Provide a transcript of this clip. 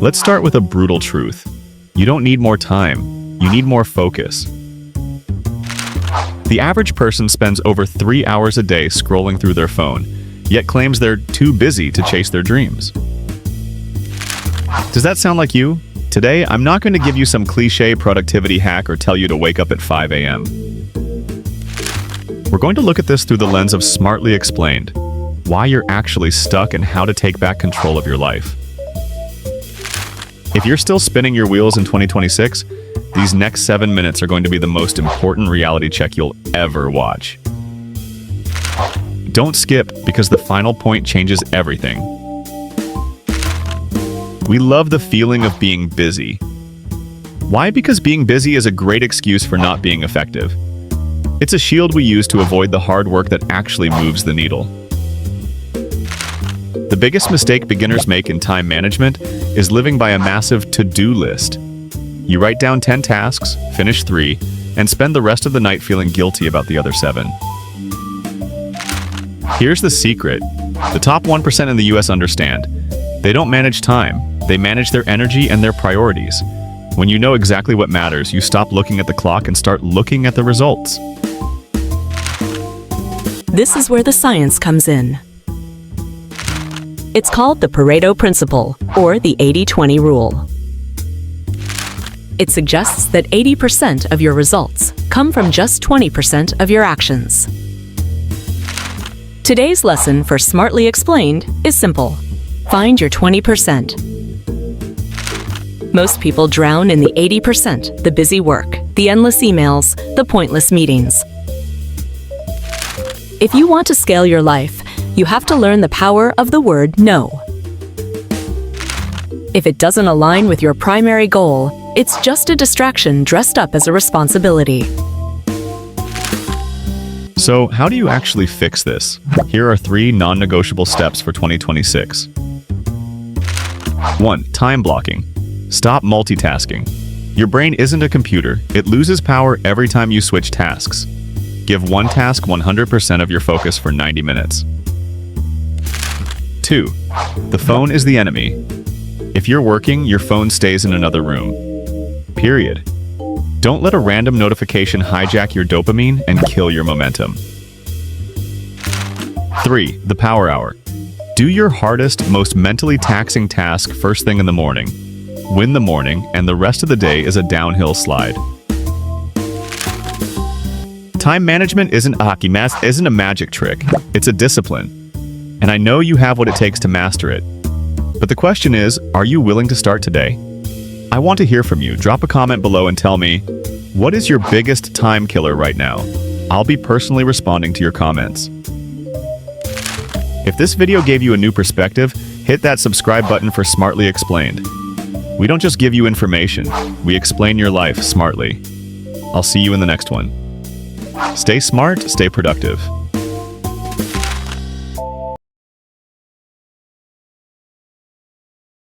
Let's start with a brutal truth. You don't need more time, you need more focus. The average person spends over 3 hours a day scrolling through their phone, yet claims they're too busy to chase their dreams. Does that sound like you? Today, I'm not going to give you some cliché productivity hack or tell you to wake up at 5 a.m. We're going to look at this through the lens of Smartly Explained, why you're actually stuck and how to take back control of your life. If you're still spinning your wheels in 2026, these next 7 minutes are going to be the most important reality check you'll ever watch. Don't skip, because the final point changes everything. We love the feeling of being busy. Why? Because being busy is a great excuse for not being effective. It's a shield we use to avoid the hard work that actually moves the needle. The biggest mistake beginners make in time management is living by a massive to-do list. You write down 10 tasks, finish 3, and spend the rest of the night feeling guilty about the other 7. Here's the secret. The top 1% in the US understand. They don't manage time, they manage their energy and their priorities. When you know exactly what matters, you stop looking at the clock and start looking at the results. This is where the science comes in. It's called the Pareto Principle, or the 80-20 rule. It suggests that 80% of your results come from just 20% of your actions. Today's lesson for Smartly Explained is simple. Find your 20%. Most people drown in the 80%, the busy work, the endless emails, the pointless meetings. If you want to scale your life, you have to learn the power of the word no. If it doesn't align with your primary goal, it's just a distraction dressed up as a responsibility. So, how do you actually fix this? Here are 3 non-negotiable steps for 2026. 1. Time blocking. Stop multitasking. Your brain isn't a computer. It loses power every time you switch tasks. Give one task 100% of your focus for 90 minutes. 2. The phone is the enemy. If you're working, your phone stays in another room. Period. Don't let a random notification hijack your dopamine and kill your momentum. 3. The power hour. Do your hardest, most mentally taxing task first thing in the morning. Win the morning, and the rest of the day is a downhill slide. Time management isn't a magic trick. It's a discipline. And I know you have what it takes to master it. But the question is, are you willing to start today? I want to hear from you. Drop a comment below and tell me, what is your biggest time killer right now? I'll be personally responding to your comments. If this video gave you a new perspective, hit that subscribe button for Smartly Explained. We don't just give you information, we explain your life smartly. I'll see you in the next one. Stay smart, stay productive.